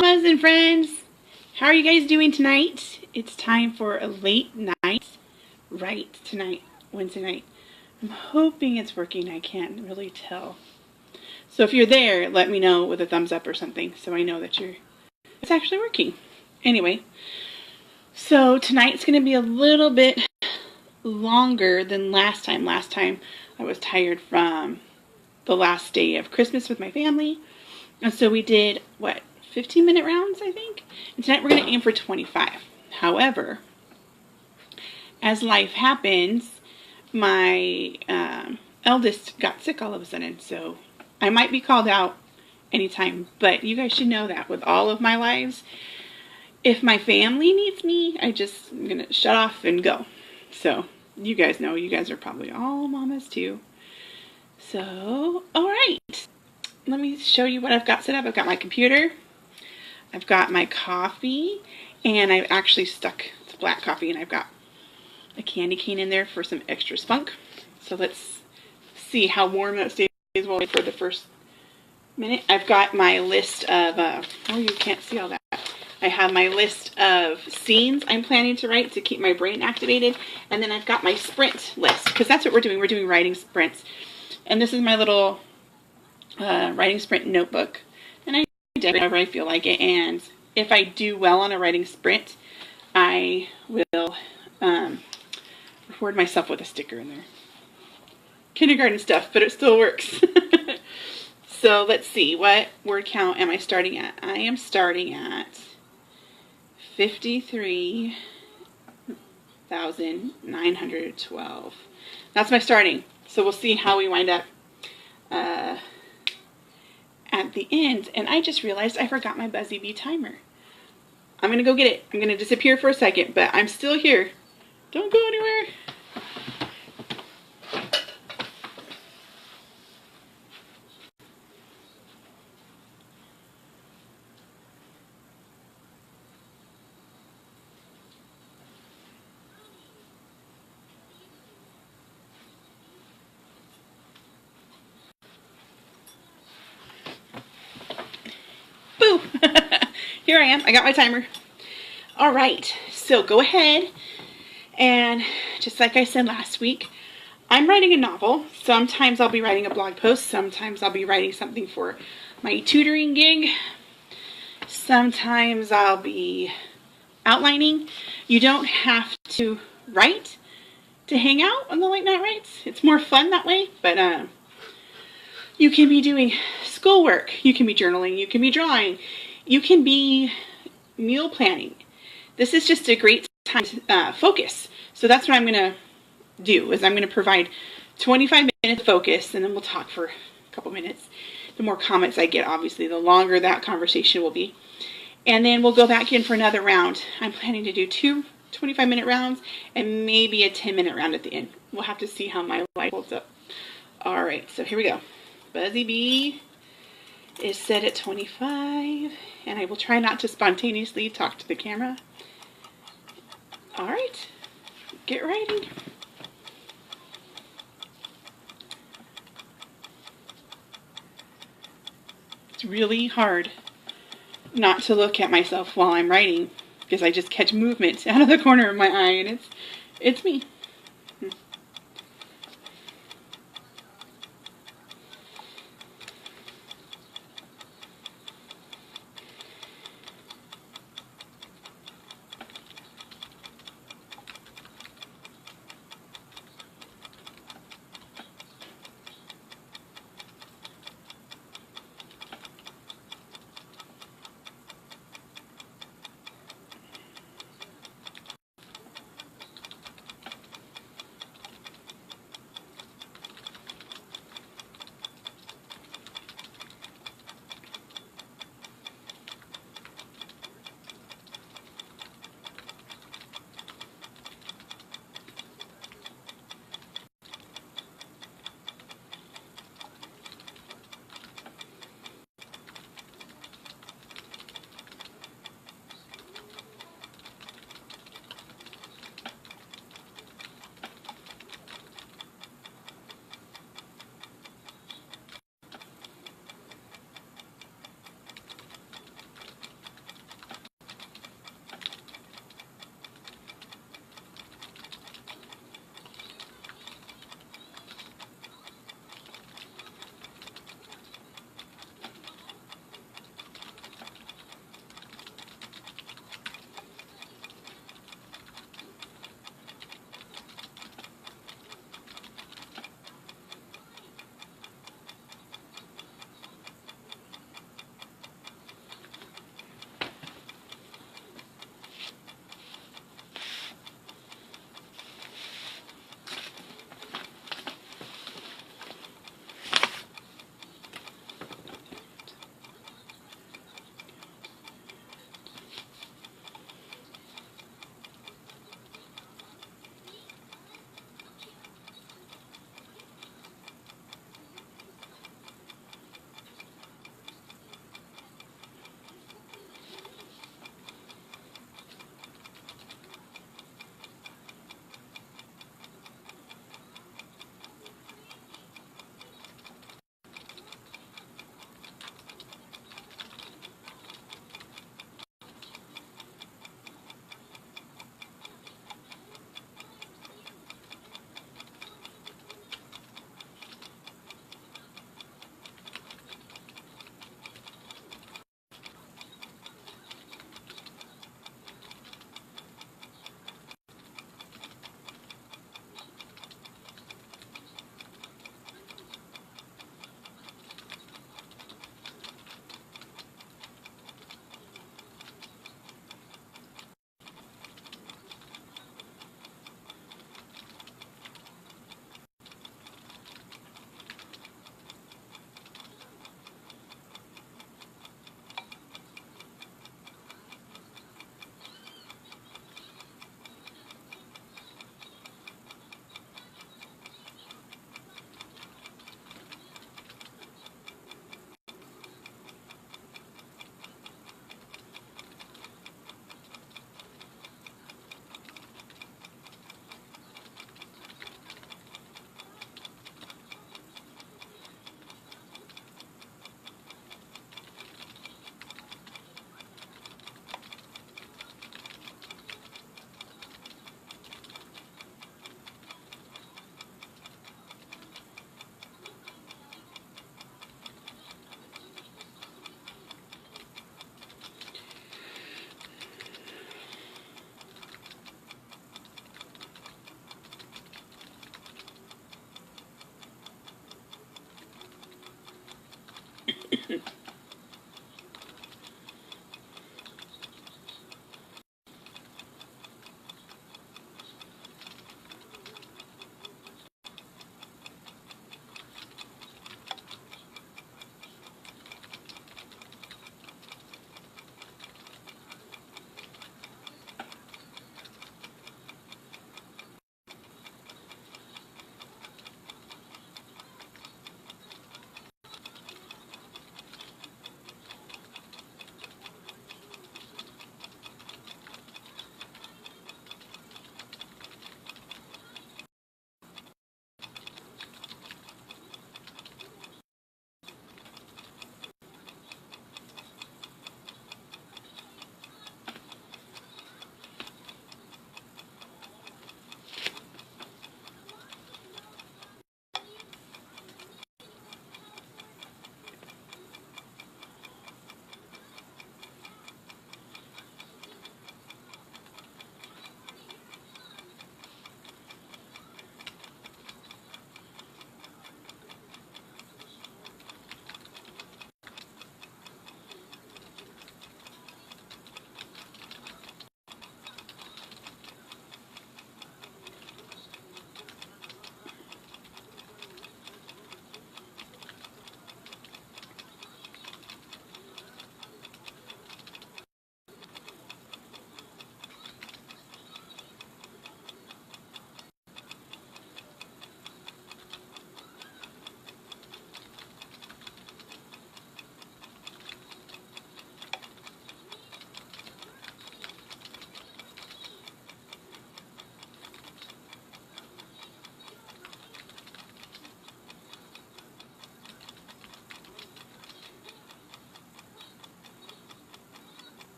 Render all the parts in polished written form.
Mamas and friends, how are you guys doing tonight? It's time for a late night right tonight, Wednesday night. I'm hoping it's working. I can't really tell. So if you're there, let me know with a thumbs up or something so I know that it's actually working. Anyway, so tonight's going to be a little bit longer than last time. Last time I was tired from the last day of Christmas with my family. And so we did, 15-minute rounds, I think? And tonight we're going to aim for 25. However, as life happens, my eldest got sick all of a sudden, so I might be called out anytime. But you guys should know that with all of my lives, if my family needs me, I'm going to shut off and go. So you guys know, you guys are probably all mamas too. So, all right. Let me show you what I've got set up. I've got my computer. I've got my coffee, and I've actually stuck the black coffee, and I've got a candy cane in there for some extra spunk. So let's see how warm that stays. We'll wait for the first minute. I've got my list of, oh, you can't see all that. I have my list of scenes I'm planning to write to keep my brain activated, and then I've got my sprint list, because that's what we're doing. We're doing writing sprints. And this is my little writing sprint notebook. And I do whenever I feel like it, and if I do well on a writing sprint, I will reward myself with a sticker in there. Kindergarten stuff, but it still works. So let's see, what word count am I starting at? I am starting at 53,912. That's my starting. So we'll see how we wind up at the end. And I just realized I forgot my Buzzy Bee timer. I'm going to go get it. I'm going to disappear for a second, but I'm still here. Don't go anywhere. Boo! Here I am. I got my timer. All right. So go ahead and just like I said last week, I'm writing a novel. Sometimes I'll be writing a blog post. Sometimes I'll be writing something for my tutoring gig. Sometimes I'll be outlining. You don't have to write to hang out on the late night writes. It's more fun that way, but you can be doing schoolwork, you can be journaling, you can be drawing, you can be meal planning. This is just a great time to focus. So that's what I'm going to do, is I'm going to provide 25 minutes of focus, and then we'll talk for a couple minutes. The more comments I get, obviously, the longer that conversation will be. And then we'll go back in for another round. I'm planning to do 2 25-minute rounds and maybe a 10-minute round at the end. We'll have to see how my life holds up. All right, so here we go. Buzzy Bee is set at 25, and I will try not to spontaneously talk to the camera. All right, get writing. It's really hard not to look at myself while I'm writing, because I just catch movement out of the corner of my eye, and it's me.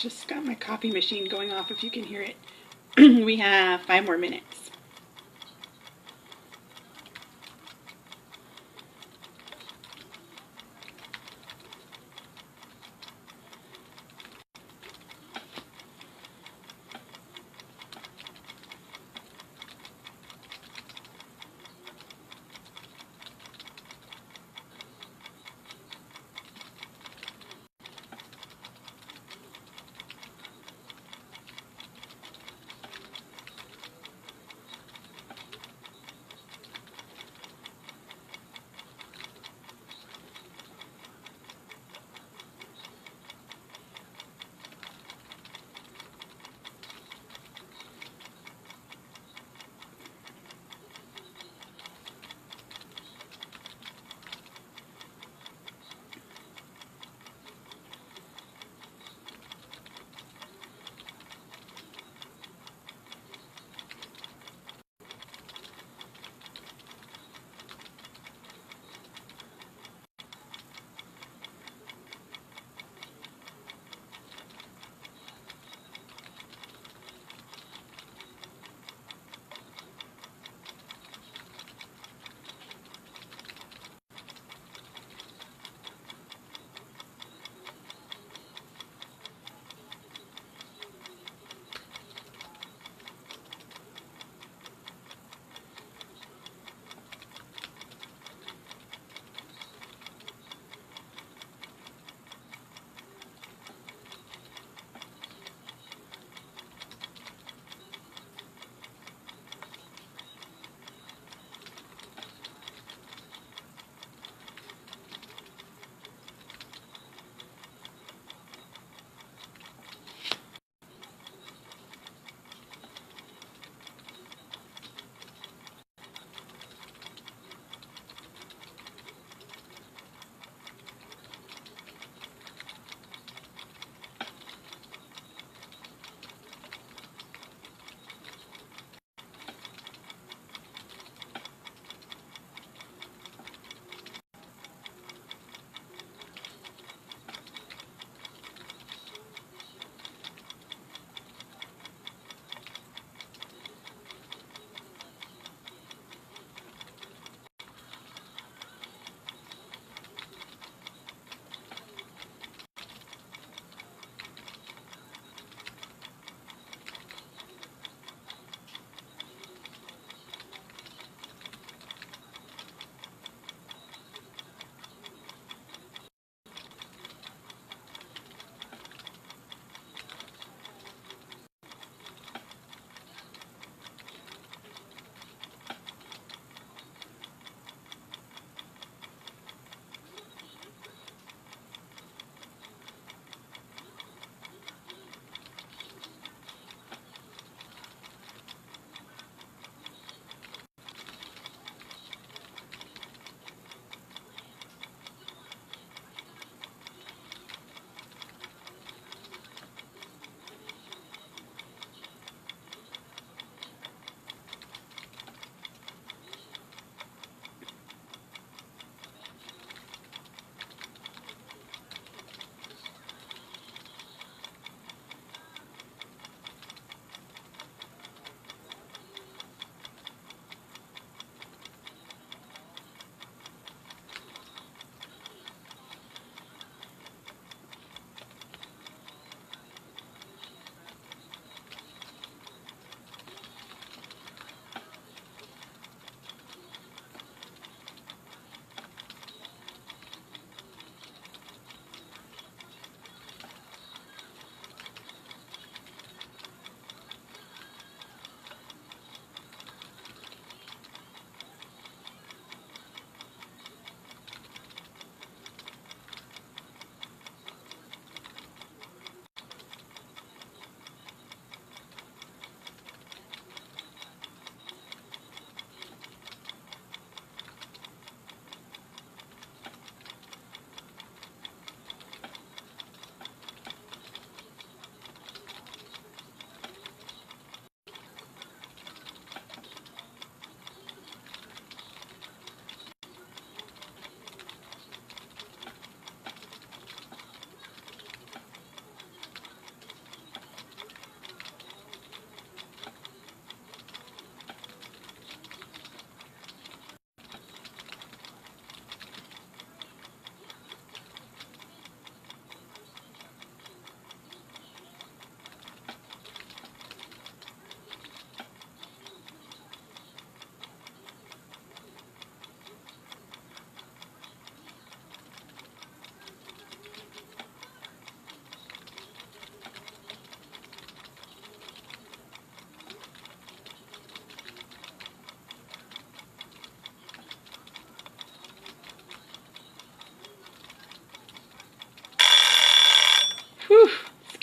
just got my coffee machine going off if you can hear it. We have 5 more minutes.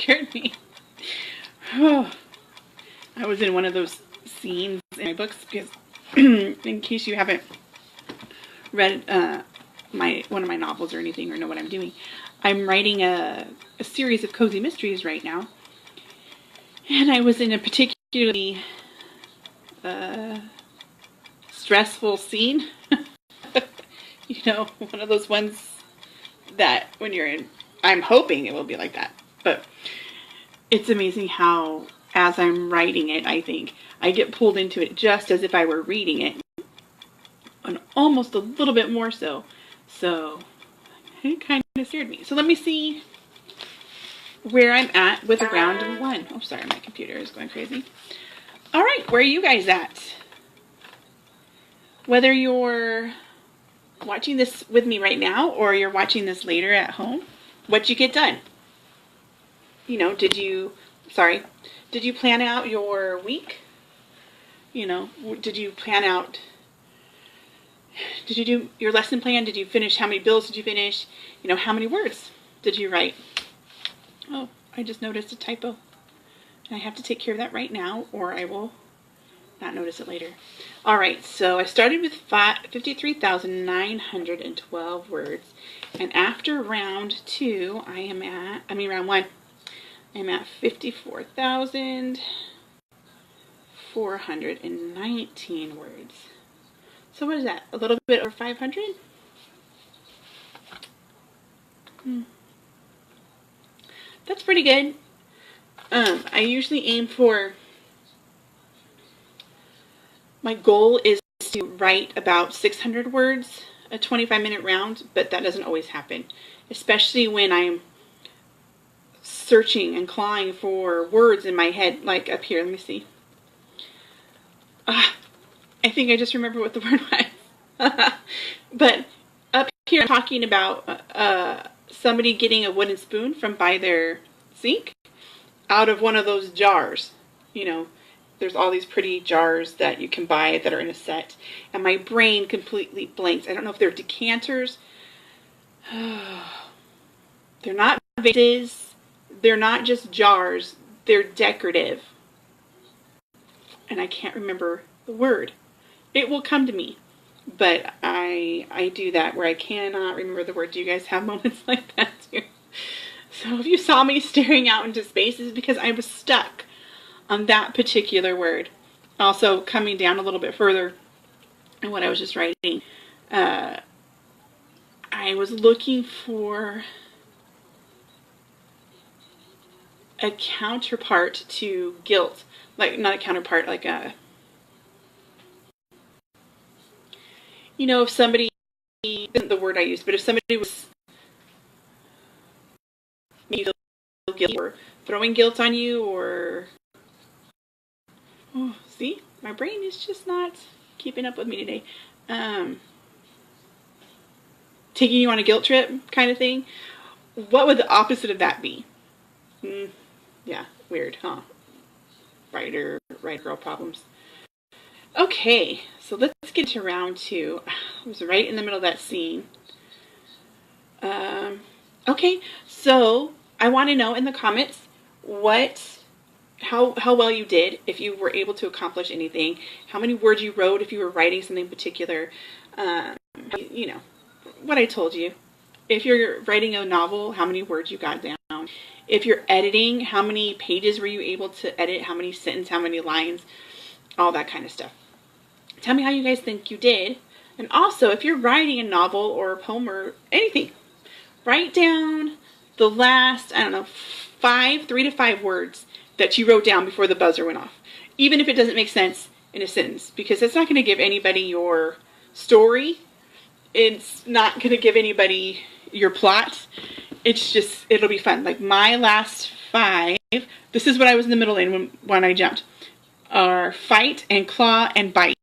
scared me. Oh, I was in one of those scenes in my books because, in case you haven't read one of my novels or anything or know what I'm doing, I'm writing a series of cozy mysteries right now, and I was in a particularly stressful scene. You know, one of those ones that when you're in, I'm hoping it will be like that, but it's amazing how as I'm writing it, I think I get pulled into it just as if I were reading it, and almost a little bit more so. So it kind of scared me. So let me see where I'm at with round one. Oh, sorry, my computer is going crazy. All right, where are you guys at? Whether you're watching this with me right now or you're watching this later at home, what'd you get done? You know, did you plan out your week? You know, did you do your lesson plan? Did you finish? How many bills did you finish? You know, how many words did you write? Oh, I just noticed a typo. I have to take care of that right now or I will not notice it later. All right, so I started with 53,912 words. And after round one, I'm at 54,419 words. So what is that? A little bit over 500? That's pretty good. I usually aim for, my goal is to write about 600 words a 25-minute round, but that doesn't always happen, especially when I'm searching and clawing for words in my head, like up here. Let me see. I think I just remember what the word was. But up here I'm talking about somebody getting a wooden spoon from by their sink out of one of those jars. You know, there's all these pretty jars that you can buy that are in a set. And my brain completely blanks. I don't know if they're decanters. They're not vases. They're not just jars. They're decorative. And I can't remember the word. It will come to me. But I do that where I cannot remember the word. Do you guys have moments like that too? So if you saw me staring out into space, it's because I was stuck on that particular word. Also, coming down a little bit further in what I was just writing, I was looking for a counterpart to guilt. Like, not a counterpart, like a, you know, if somebody, isn't the word I used, but if somebody was maybe guilty or throwing guilt on you, or, oh, see, my brain is just not keeping up with me today. Taking you on a guilt trip kind of thing. What would the opposite of that be? Yeah, weird, huh? Writer girl problems. Okay, so let's get to round two. I was right in the middle of that scene. Okay, so I want to know in the comments how well you did, if you were able to accomplish anything, how many words you wrote if you were writing something particular, you know, what I told you. If you're writing a novel, how many words you got down. If you're editing, how many pages were you able to edit, how many sentences, how many lines, all that kind of stuff. Tell me how you guys think you did. And also, if you're writing a novel or a poem or anything, write down the last, I don't know, 3 to 5 words that you wrote down before the buzzer went off. Even if it doesn't make sense in a sentence, because it's not going to give anybody your story. It's not going to give anybody your plot. It's just, it'll be fun. Like my last 5, this is what I was in the middle in when I jumped, are fight and claw and bite.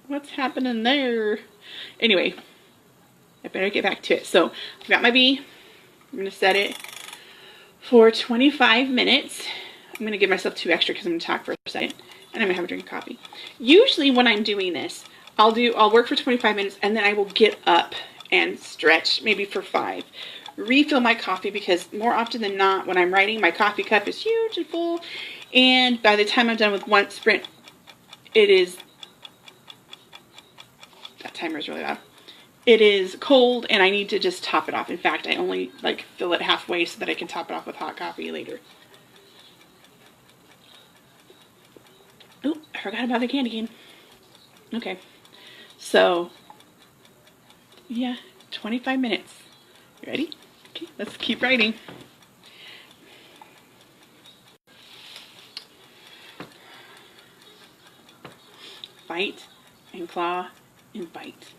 What's happening there? Anyway, I better get back to it. So I've got my bee. I'm going to set it for 25 minutes. I'm going to give myself 2 extra because I'm going to talk for a second. And I'm going to have a drink of coffee. Usually when I'm doing this, I'll work for 25 minutes and then I will get up and stretch maybe for 5. refill my coffee because more often than not, when I'm writing, my coffee cup is huge and full. And by the time I'm done with one sprint, it is, that timer is really loud. It is cold and I need to just top it off. In fact, I only like fill it halfway so that I can top it off with hot coffee later. Oh, I forgot about the candy cane. Okay, so yeah, 25 minutes. You ready? Okay, let's keep writing. Bite and claw and bite.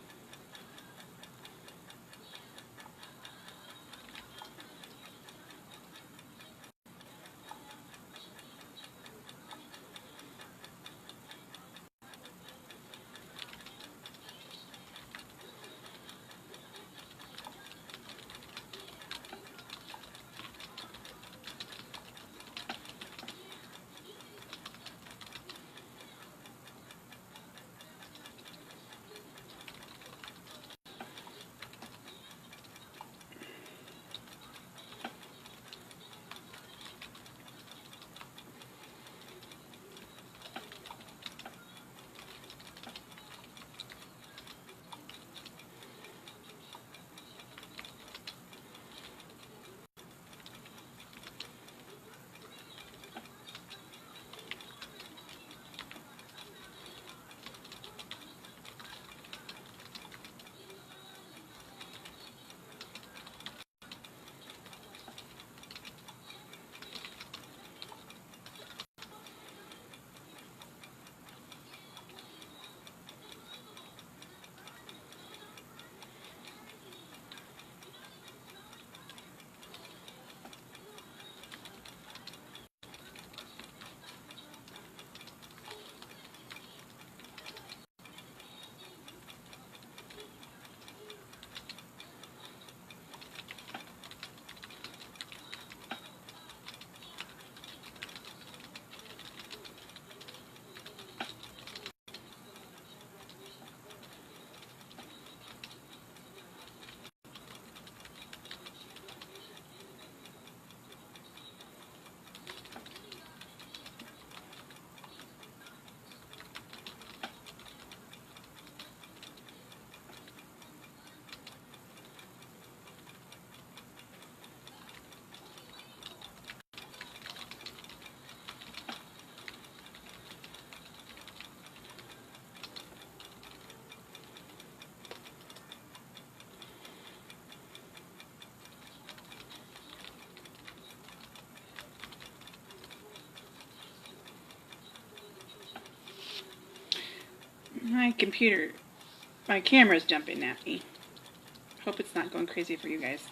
My camera's jumping at me. Hope it's not going crazy for you guys.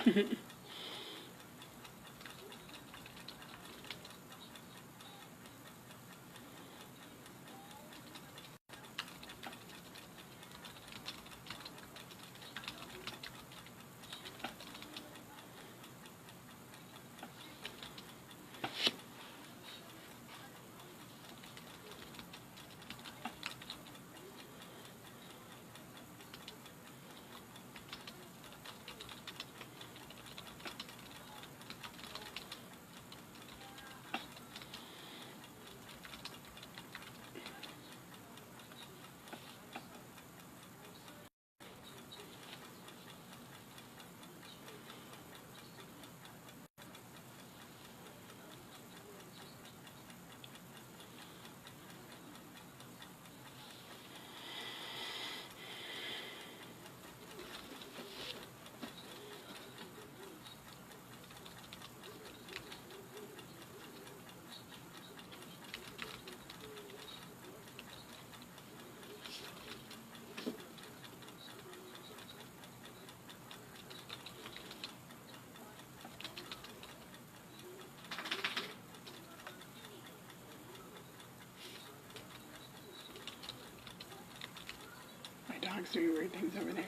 My dog's doing weird things over there.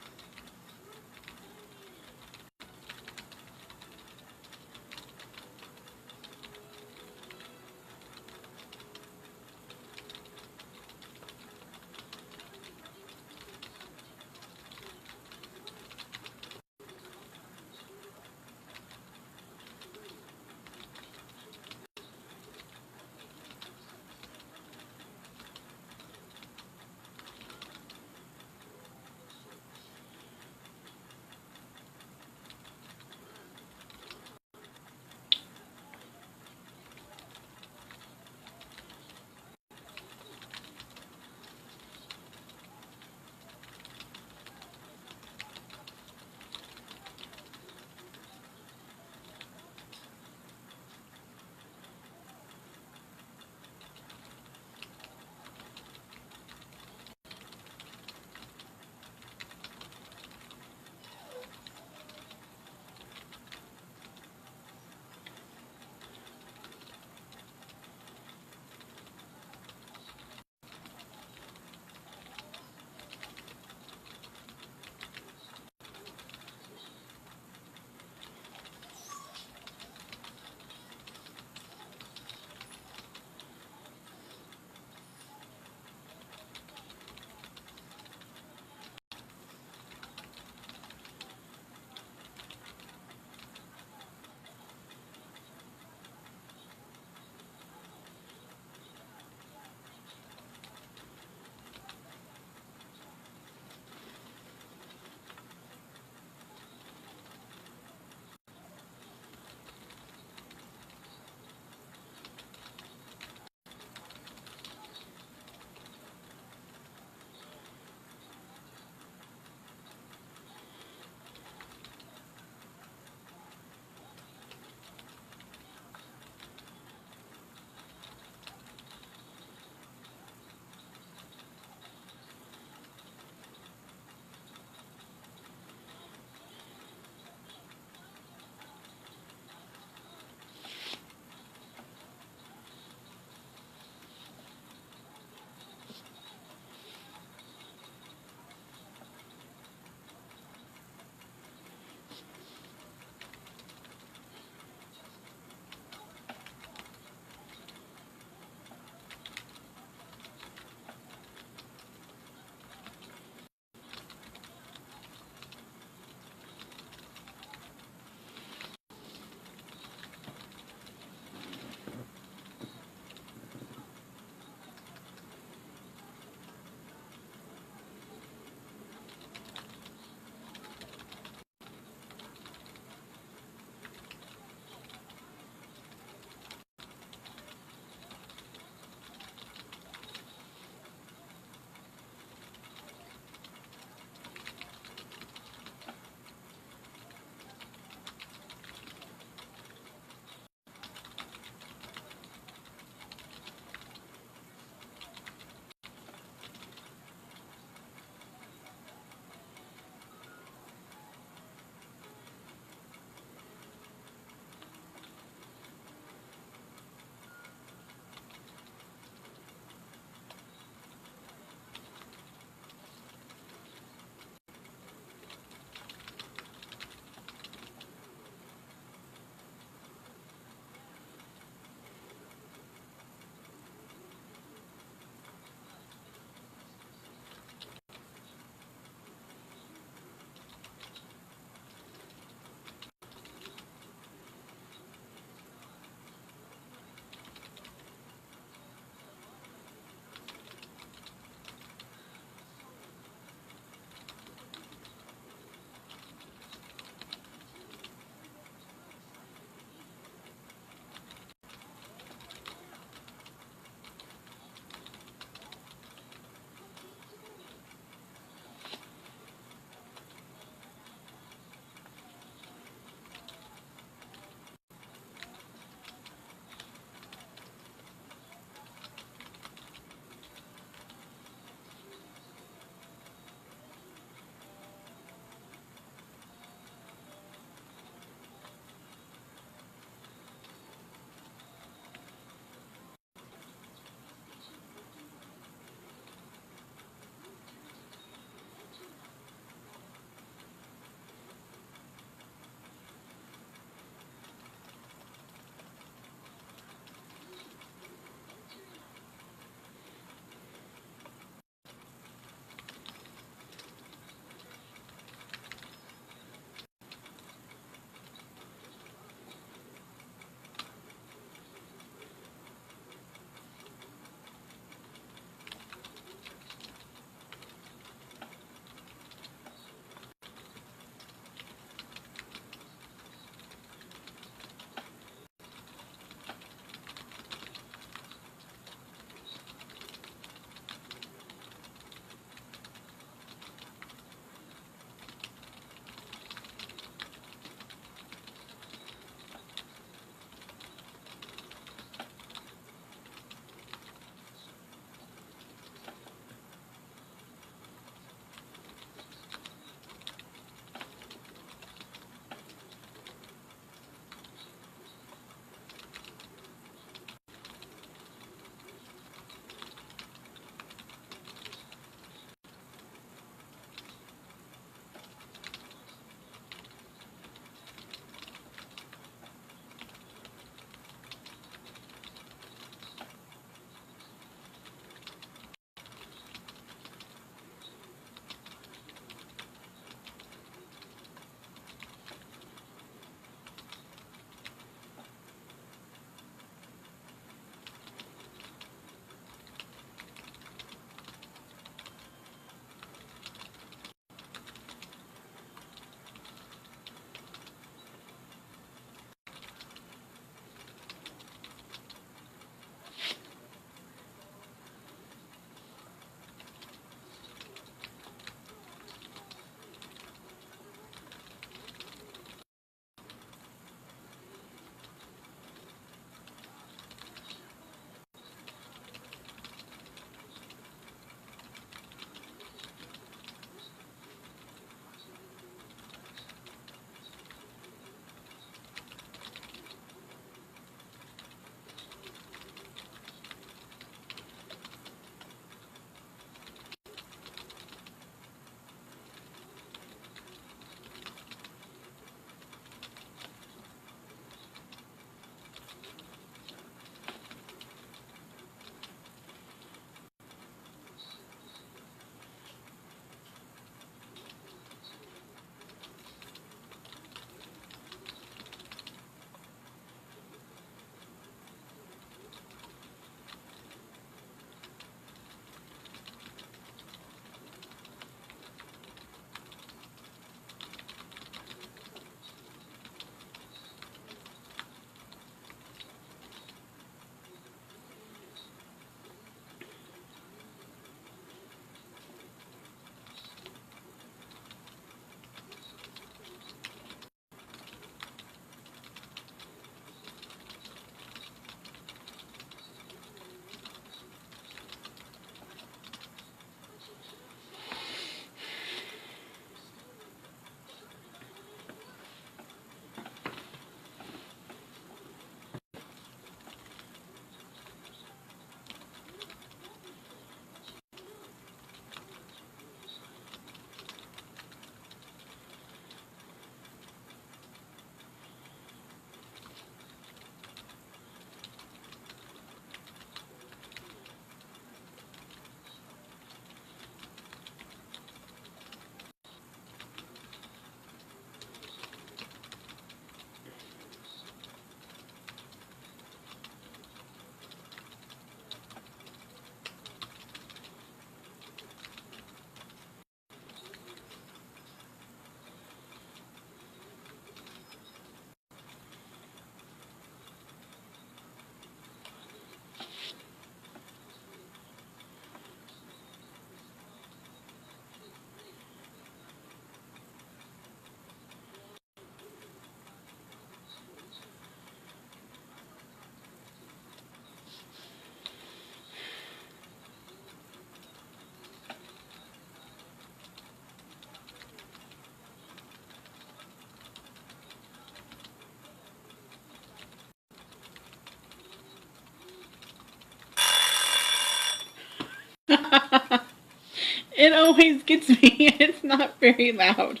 It always gets me. It's not very loud.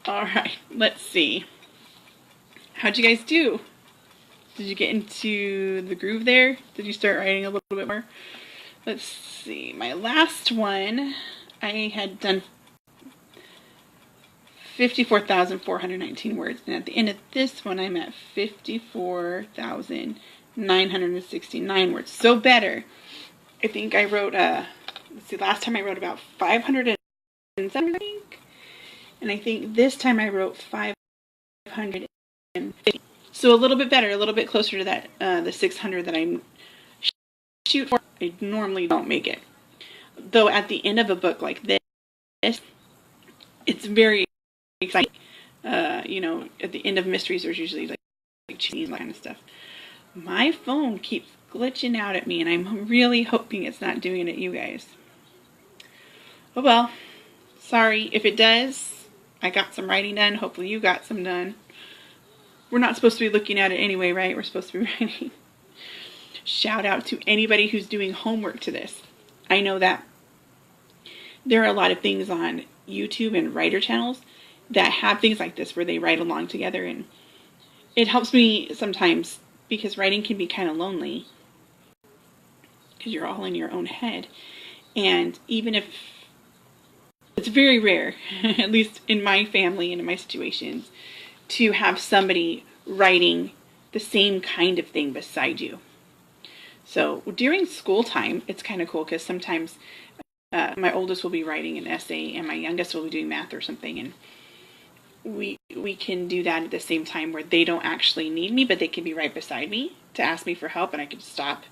All right, let's see. How'd you guys do? Did you get into the groove there? Did you start writing a little bit more? Let's see. My last one, I had done 54,419 words. And at the end of this one, I'm at 54,969 words. So better. I think I wrote, let's see, last time I wrote about 507, I think. And I think this time I wrote 550. So a little bit better, a little bit closer to that, the 600 that I'm shoot for. I normally don't make it. Though at the end of a book like this, it's very exciting. You know, at the end of mysteries, there's usually like cheese kind of stuff. My phone keeps glitching out at me, and I'm really hoping it's not doing it at you guys. Oh well, sorry. If it does, I got some writing done. Hopefully you got some done. We're not supposed to be looking at it anyway, right? We're supposed to be writing. Shout out to anybody who's doing homework to this. I know that there are a lot of things on YouTube and writer channels that have things like this where they write along together, and it helps me sometimes because writing can be kind of lonely because you're all in your own head. And even if it's very rare, at least in my family and in my situations, to have somebody writing the same kind of thing beside you. So during school time, it's kind of cool because sometimes my oldest will be writing an essay and my youngest will be doing math or something, and we can do that at the same time where they don't actually need me, but they can be right beside me to ask me for help, and I can stop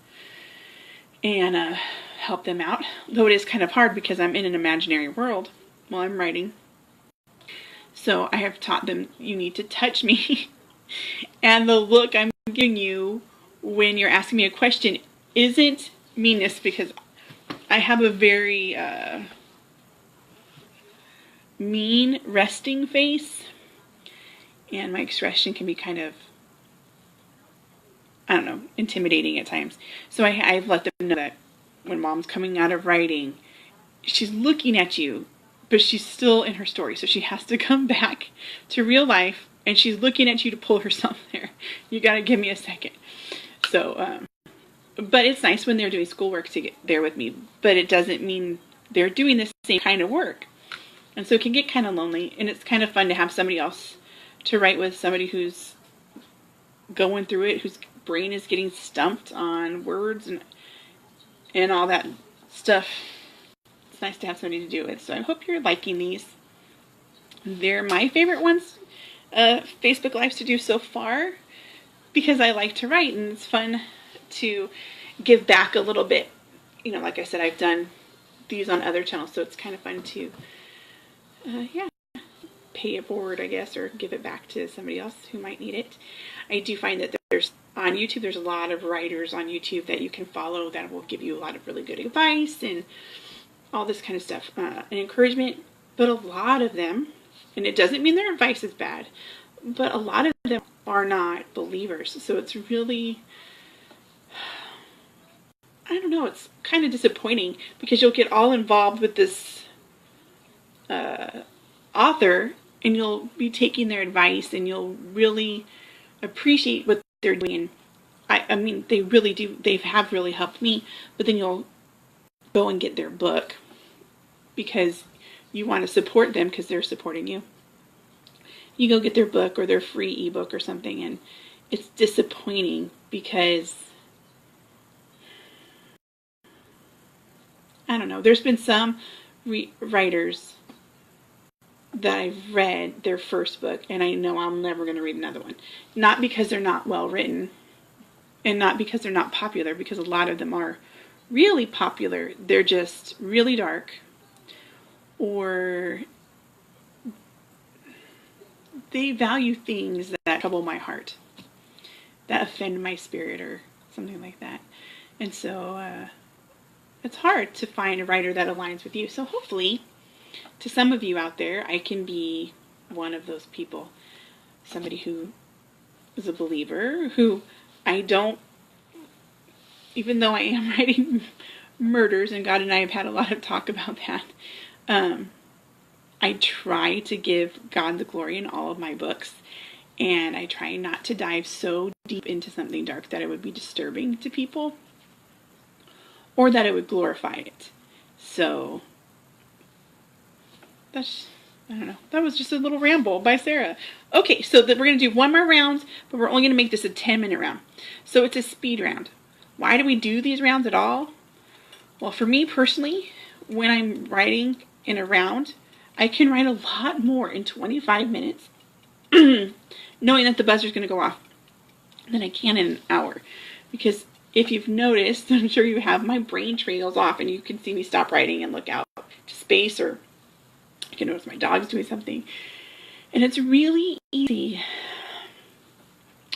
and help them out. Though it is kind of hard because I'm in an imaginary world while I'm writing. So I have taught them, you need to touch me. And the look I'm giving you when you're asking me a question isn't meanness, because I have a very mean resting face, and my expression can be kind of, I don't know, intimidating at times. So I've let them know that when mom's coming out of writing, she's looking at you, but she's still in her story. So she has to come back to real life, and she's looking at you to pull herself there. You got to give me a second. So, but it's nice when they're doing schoolwork to get there with me, but it doesn't mean they're doing the same kind of work. And so it can get kind of lonely, and it's kind of fun to have somebody else to write with, somebody who's going through it, whose brain is getting stumped on words and all that stuff. It's nice to have somebody to do it. So I hope you're liking these. They're my favorite ones, Facebook Lives to do so far, because I like to write, and it's fun to give back a little bit. You know, like I said, I've done these on other channels, so it's kind of fun to, pay it forward, I guess, or give it back to somebody else who might need it. I do find that on YouTube, there's a lot of writers on YouTube that you can follow that will give you a lot of really good advice and all this kind of stuff, and encouragement. But a lot of them, and it doesn't mean their advice is bad, but a lot of them are not believers. So it's really, I don't know, it's kind of disappointing, because you'll get all involved with this author, and you'll be taking their advice, and you'll really appreciate what they're doing. I mean, they really do. They have really helped me. But then you'll go and get their book because you want to support them because they're supporting you. You go get their book or their free ebook or something, and it's disappointing because, I don't know, there's been some writers that I've read their first book, and I know I'm never going to read another one. Not because they're not well written, and not because they're not popular, because a lot of them are really popular. They're just really dark, or they value things that trouble my heart, that offend my spirit, or something like that. And so it's hard to find a writer that aligns with you. So hopefully, to some of you out there, I can be one of those people. Somebody who is a believer, who I don't, even though I am writing murders, and God and I have had a lot of talk about that. I try to give God the glory in all of my books, and I try not to dive so deep into something dark that it would be disturbing to people or that it would glorify it. So that's, I don't know, that was just a little ramble by Sarah. Okay, so we're going to do one more round, but we're only going to make this a 10-minute round. So it's a speed round. Why do we do these rounds at all? Well, for me personally, when I'm writing in a round, I can write a lot more in 25 minutes, knowing that the buzzer's going to go off, than I can in an hour. Because if you've noticed, I'm sure you have, my brain trails off and you can see me stop writing and look out to space, or you can notice my dog's doing something. And it's really easy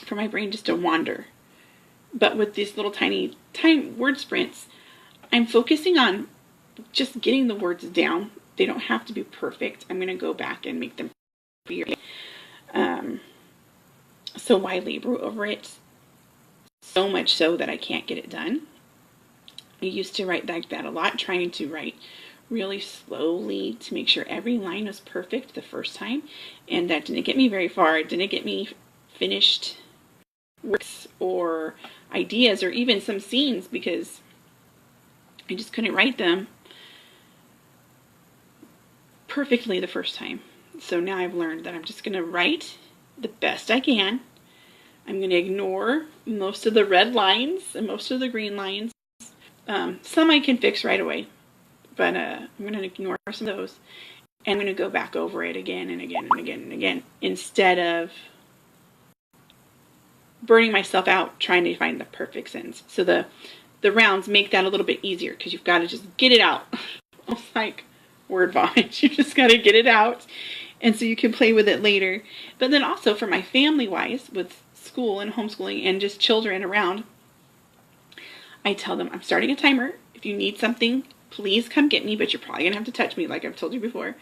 for my brain just to wander. But with these little tiny word sprints, I'm focusing on just getting the words down. They don't have to be perfect. I'm going to go back and make them clear. So why labor over it? So much so that I can't get it done. I used to write like that a lot, trying to write really slowly to make sure every line was perfect the first time. And that didn't get me very far. It didn't get me finished works or ideas or even some scenes, because I just couldn't write them perfectly the first time. So now I've learned that I'm just going to write the best I can. I'm going to ignore most of the red lines and most of the green lines. Some I can fix right away, but I'm going to ignore some of those. And I'm going to go back over it again and again and again and again, instead of burning myself out trying to find the perfect sentence. So the rounds make that a little bit easier, because you've got to just get it out. Almost like word vomit. You just got to get it out, and so you can play with it later. But then also for my family-wise, with school and homeschooling and just children around, I tell them, I'm starting a timer. If you need something, please come get me, but you're probably going to have to touch me like I've told you before.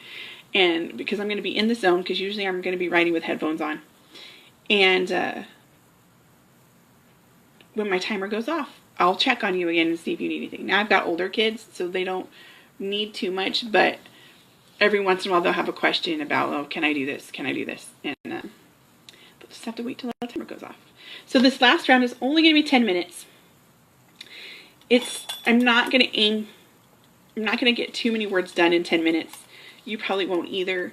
And because I'm going to be in the zone, because usually I'm going to be writing with headphones on. And when my timer goes off, I'll check on you again and see if you need anything. Now I've got older kids, so they don't need too much, but every once in a while they'll have a question about, oh, can I do this? Can I do this? And they'll just have to wait till the timer goes off. So this last round is only going to be 10 minutes. I'm not going to get too many words done in 10 minutes. You probably won't either,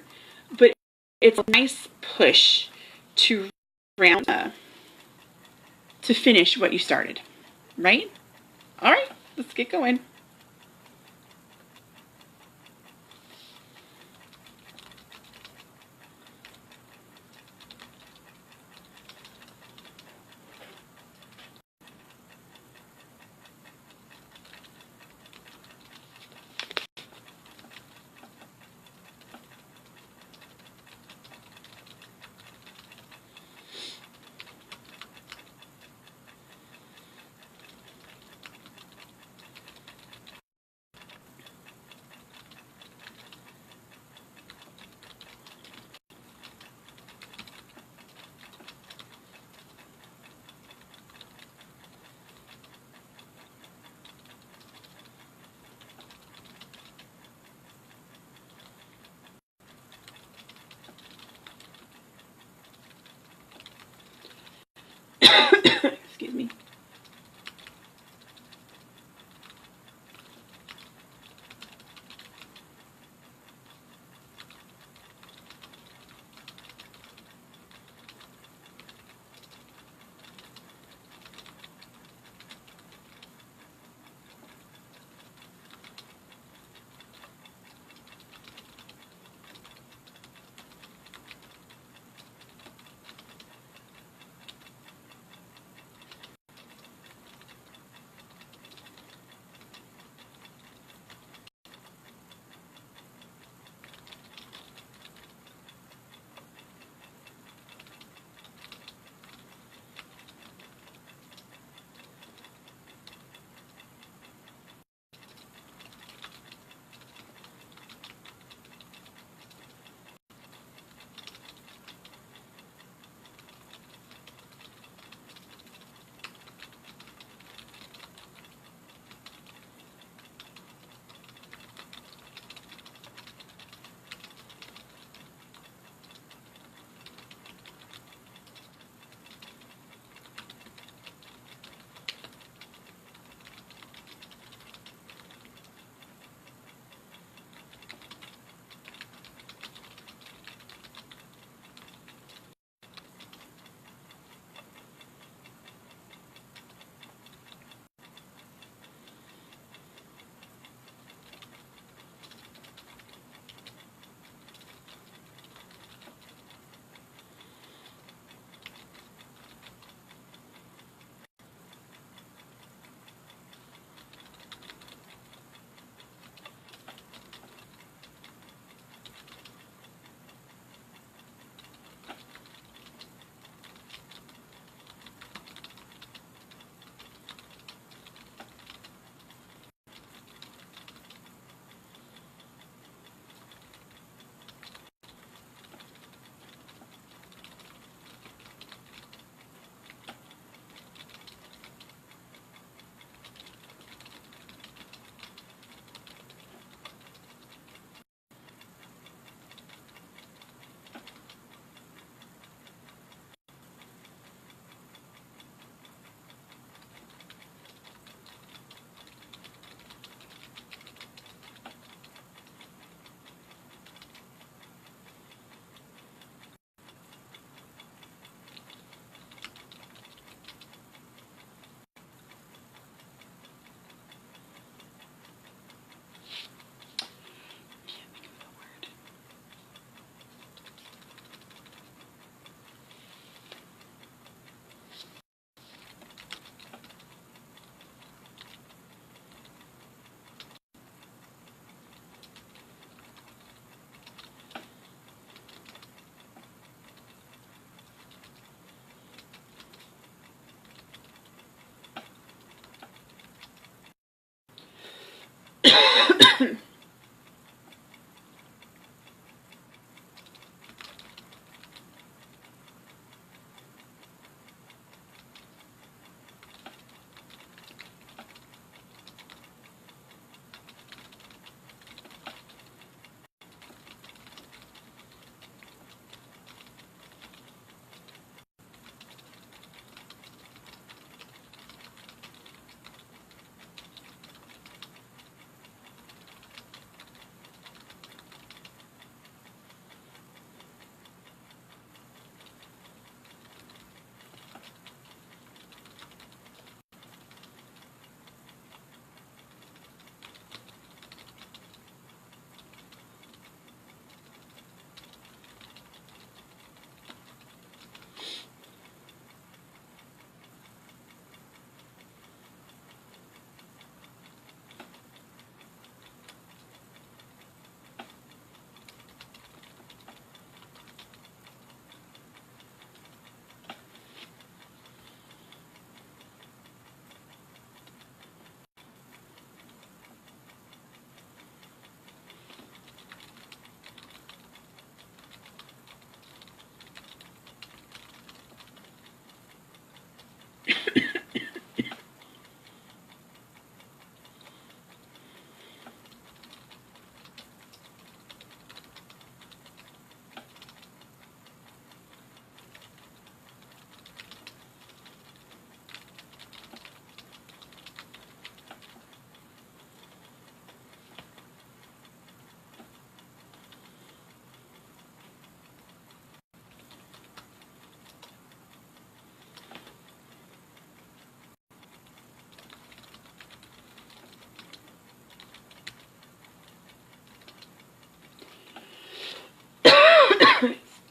but it's a nice push to to finish what you started, right? All right, let's get going. Excuse me.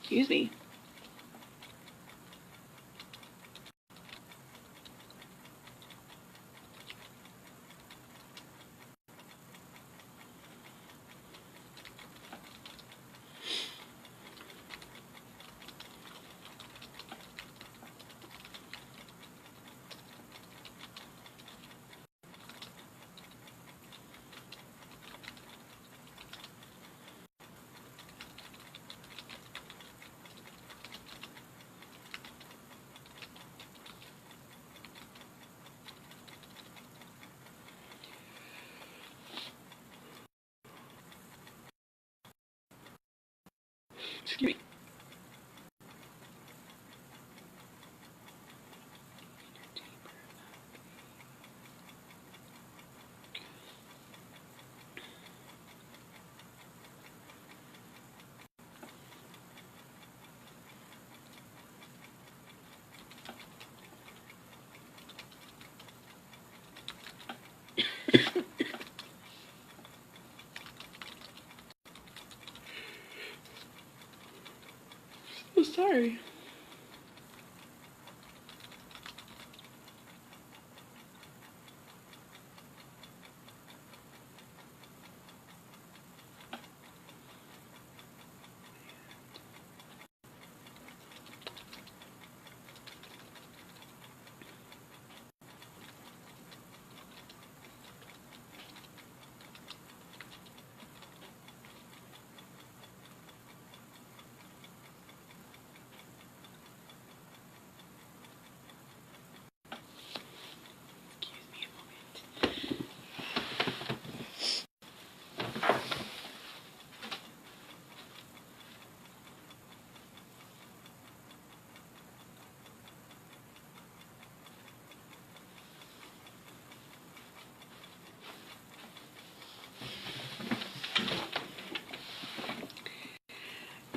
Excuse me. Excuse me. So sorry.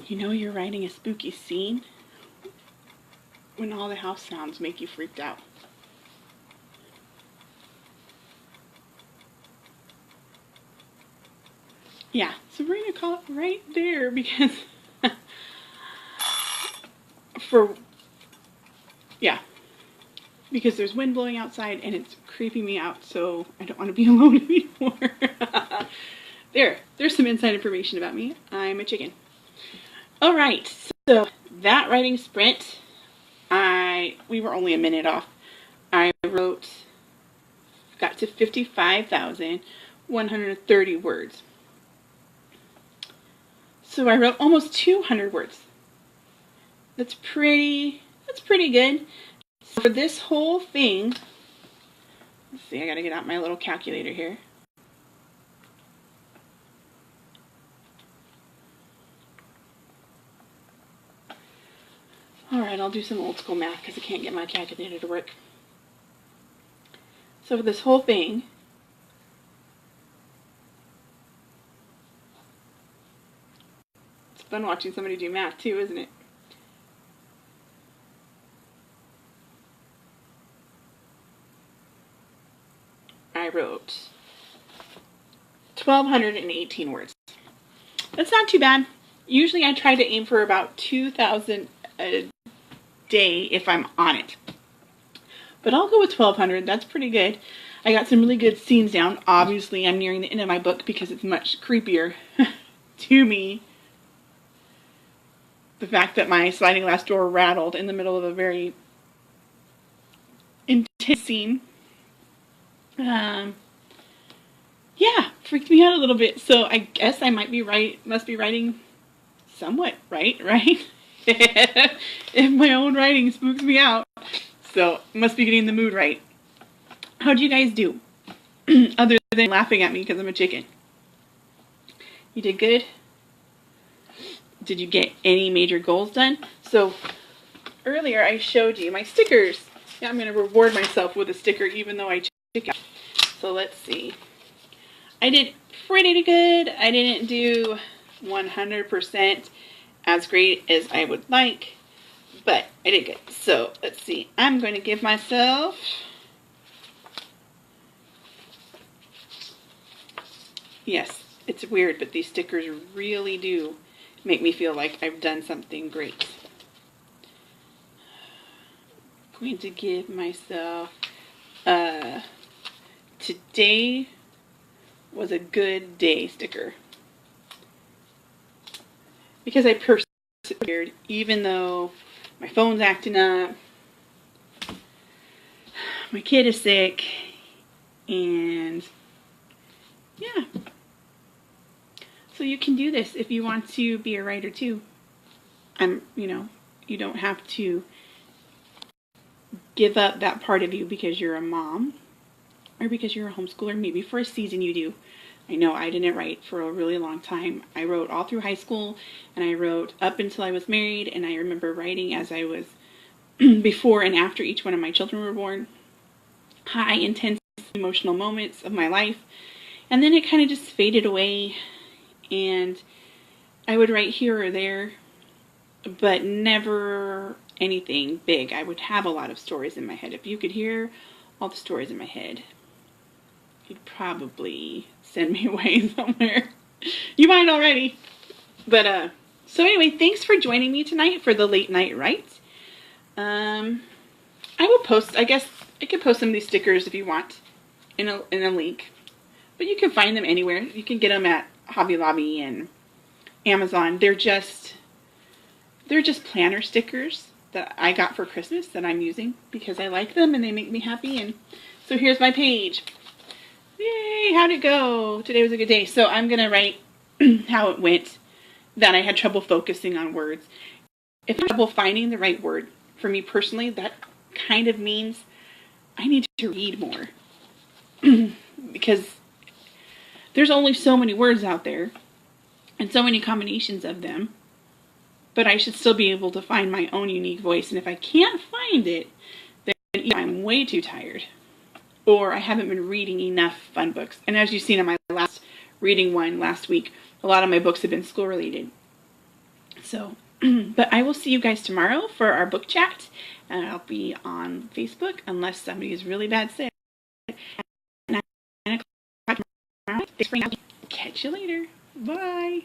You know you're writing a spooky scene when all the house sounds make you freaked out. Yeah, so we're going to call it right there because because there's wind blowing outside and it's creeping me out, so I don't want to be alone anymore. There's some inside information about me. I'm a chicken. All right, so that writing sprint, we were only a minute off. I got to 55,130 words. So I wrote almost 200 words. That's pretty good. So for this whole thing, let's see, I gotta get out my little calculator here. Alright, I'll do some old school math because I can't get my calculator to work. So for this whole thing, it's fun watching somebody do math too, isn't it? I wrote 1,218 words. That's not too bad. Usually I try to aim for about 2,000 a day if I'm on it. But I'll go with 1,200. That's pretty good. I got some really good scenes down. Obviously, I'm nearing the end of my book because it's much creepier to me. The fact that my sliding glass door rattled in the middle of a very intense scene. Yeah, freaked me out a little bit. So I guess I must be writing somewhat right? If my own writing spooks me out. So, must be getting the mood right. How do you guys do? Other than laughing at me because I'm a chicken. You did good? Did you get any major goals done? So, earlier I showed you my stickers. Yeah, I'm going to reward myself with a sticker even though I chicken. So, let's see. I did pretty good. I didn't do 100% as great as I would like, but I did good. So, let's see. I'm going to give myself... Yes, it's weird, but these stickers really do make me feel like I've done something great. I'm going to give myself, today was a good day sticker. Because I persevered, even though my phone's acting up, my kid is sick, and yeah. So you can do this if you want to be a writer too. You don't have to give up that part of you because you're a mom or because you're a homeschooler. Maybe for a season you do. I know I didn't write for a really long time. I wrote all through high school, and I wrote up until I was married, and I remember writing as I was before and after each one of my children were born. High, intense, emotional moments of my life. And then it kind of just faded away, and I would write here or there, but never anything big. I would have a lot of stories in my head. If you could hear all the stories in my head, you'd probably send me away somewhere. You might already. But, so anyway, thanks for joining me tonight for the late night write. I will post, I guess, I could post some of these stickers if you want in a link. But you can find them anywhere. You can get them at Hobby Lobby and Amazon. They're just planner stickers that I got for Christmas that I'm using because I like them and they make me happy. And so here's my page. Yay, how'd it go? Today was a good day. So I'm going to write how it went, that I had trouble focusing on words. If I have trouble finding the right word, for me personally, that kind of means I need to read more. Because there's only so many words out there and so many combinations of them, but I should still be able to find my own unique voice. And if I can't find it, then either I'm way too tired or I haven't been reading enough fun books. And as you've seen in my last reading one last week, a lot of my books have been school related. So, but I will see you guys tomorrow for our book chat, and I'll be on Facebook unless somebody is really bad sick. Catch you later. Bye.